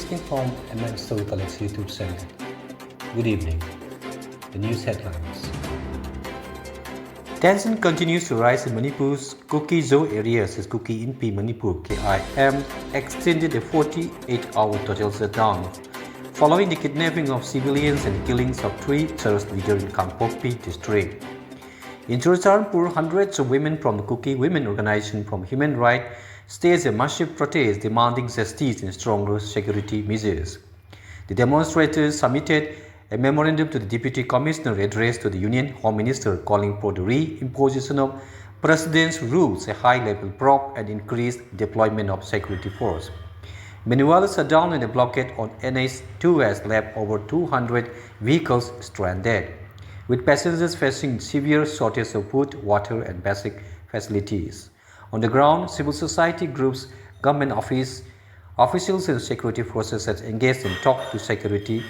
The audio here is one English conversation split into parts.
Broadcasting from MN's Collects YouTube channel. Good evening. The news headlines. Tension continues to rise in Manipur's Kuki Zo areas as Kuki Inpi Manipur KIM extended a 48-hour total shutdown following the kidnapping of civilians and killings of 3 terrorist leaders in Kangpokpi district. In Churachandpur, hundreds of women from the Kuki Women Organization from Human Rights staged a massive protest demanding justice and stronger security measures. The demonstrators submitted a memorandum to the Deputy Commissioner addressed to the Union Home Minister calling for the re-imposition of President's rules, a high-level probe and increased deployment of security force. Meanwhile, the shutdown and a blockade on NH2 has left over 200 vehicles stranded, with passengers facing severe shortage of food, water and basic facilities. On the ground, civil society groups, government officials and security forces have engaged in talks to security.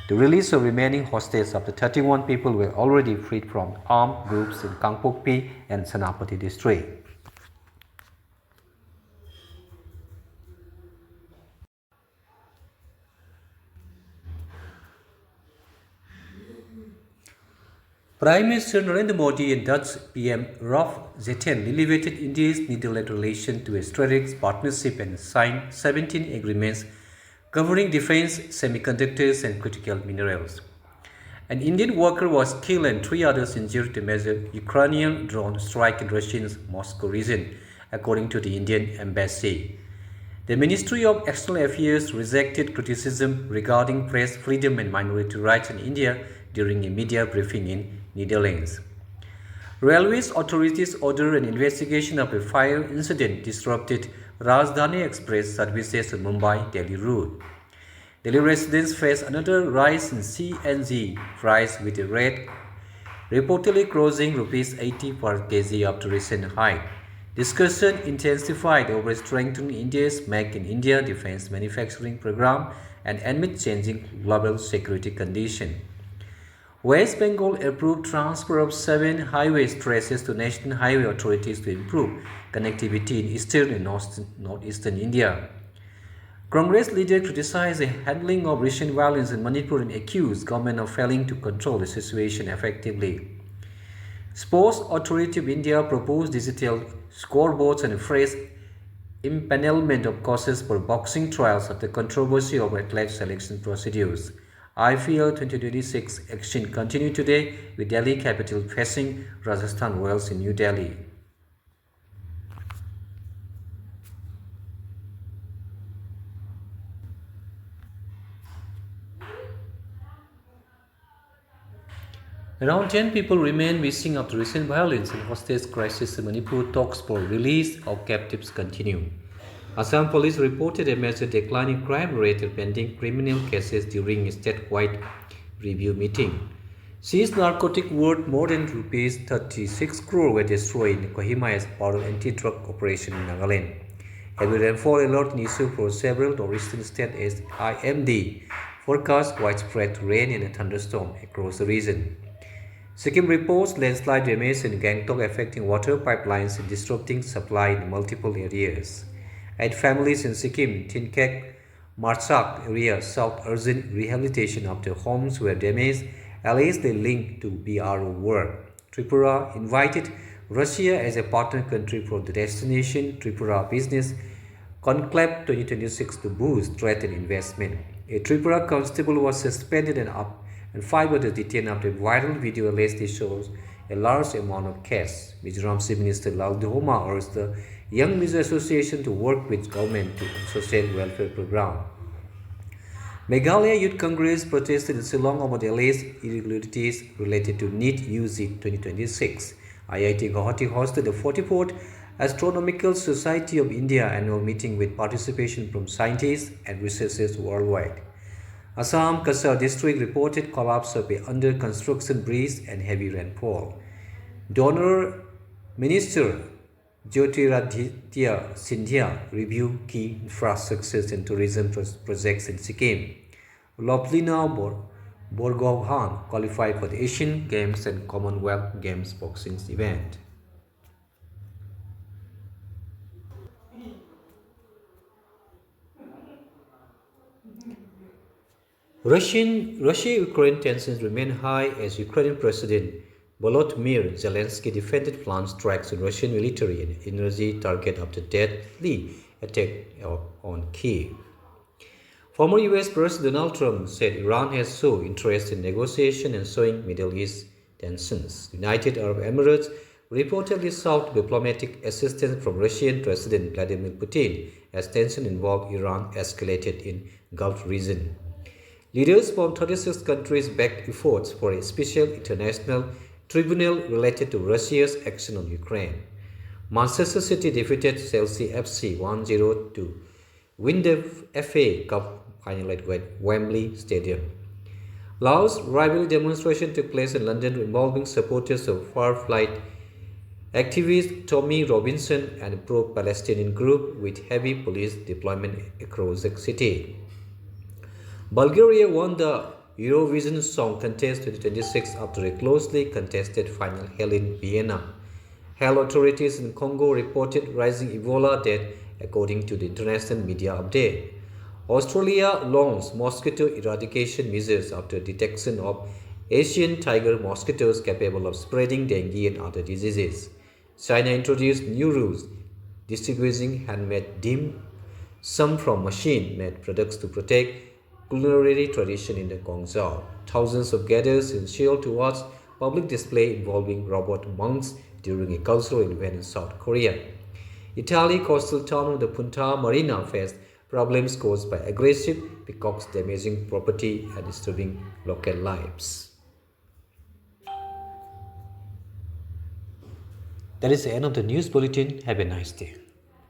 The release of remaining hostages of the 31 people were already freed from armed groups in Kangpokpi and Senapati district. Prime Minister Narendra Modi and Dutch PM Rob Zetten elevated India's-Netherlands relation to a strategic partnership and signed 17 agreements covering defense, semiconductors and critical minerals. An Indian worker was killed and 3 others injured in a major Ukrainian drone strike in Russia's Moscow region, according to the Indian embassy. The Ministry of External Affairs rejected criticism regarding press freedom and minority rights in India during a media briefing in Netherlands. Railways authorities ordered an investigation of a fire incident disrupted Rajdhani Express services on Mumbai-Delhi route. Delhi residents face another rise in CNG price with a rate reportedly crossing Rs 80 per kg after recent hike. Discussion intensified over strengthening India's Make in India defense manufacturing program and amid changing global security conditions. West Bengal approved transfer of 7 highway stretches to National Highway authorities to improve connectivity in eastern and northeastern India. Congress leader criticized the handling of recent violence in Manipur and accused government of failing to control the situation effectively. Sports Authority of India proposed digital scoreboards and fresh impanelment of courses for boxing trials after controversy over athlete selection procedures. IPL 2026 action continued today with Delhi Capital facing Rajasthan Royals in New Delhi. Around 10 people remain missing after recent violence and hostage crisis in Manipur. Talks for release of captives continue. Assam police reported a major decline in crime rate pending criminal cases during a statewide review meeting. Seized narcotic worth more than Rs 36 crore were destroyed in Kohima as part of anti-drug operation in Nagaland. Heavy rainfall alert in issue for several northeastern states as IMD forecast widespread rain and a thunderstorm across the region. Sikkim reports landslide damage in Gangtok affecting water pipelines and disrupting supply in multiple areas. 8 families in Sikkim, Tinkek, Marchak area sought urgent rehabilitation after homes were damaged, allegedly linked to BRO work. Tripura invited Russia as a partner country for the Destination Tripura Business Conclave 2026 to boost trade and investment. A Tripura constable was suspended and 5 others detained after a viral video allegedly shows a large amount of cash. Mizoram Chief Minister Lal Duhoma urged the Young Mizo Association to work with government to social welfare program. Meghalaya Youth Congress protested in Shillong over the alleged irregularities related to NEET UG 2026. IIT Guwahati hosted the 44th Astronomical Society of India annual meeting with participation from scientists and researchers worldwide. Assam Kasar district reported collapse of a under construction bridge and heavy rainfall. Donor Minister Jyotiraditya Sindhya reviewed key infrastructures and tourism projects in Sikkim. Loplina Borgohan qualified for the Asian Games and Commonwealth Games boxing event. Russia-Ukraine tensions remain high as Ukrainian President Volodymyr Zelensky defended planned strikes on Russian military and energy target after deadly attack on Kiev. Former US President Donald Trump said Iran has shown interest in negotiation and showing Middle East tensions. United Arab Emirates reportedly sought diplomatic assistance from Russian President Vladimir Putin as tension involved Iran escalated in Gulf region. Leaders from 36 countries backed efforts for a special international tribunal related to Russia's action on Ukraine. Manchester City defeated Chelsea FC 1-0 to win the FA Cup final at Wembley Stadium. Laos rivalry demonstration took place in London involving supporters of far-right activist Tommy Robinson and a pro-Palestinian group with heavy police deployment across the city. Bulgaria won the Eurovision Song Contest 2026 after a closely contested final held in Vienna. Health authorities in Congo reported rising Ebola death according to the international media update. Australia launched mosquito eradication measures after detection of Asian tiger mosquitoes capable of spreading dengue and other diseases. China introduced new rules distinguishing handmade dim sum from machine-made products to protect culinary tradition in the Guangzhou. Thousands of gatherers in Seoul to watch public display involving robot monks during a cultural event in South Korea. Italy coastal town of the Punta Marina faced problems caused by aggressive peacocks damaging property and disturbing local lives. That is the end of the news bulletin. Have a nice day.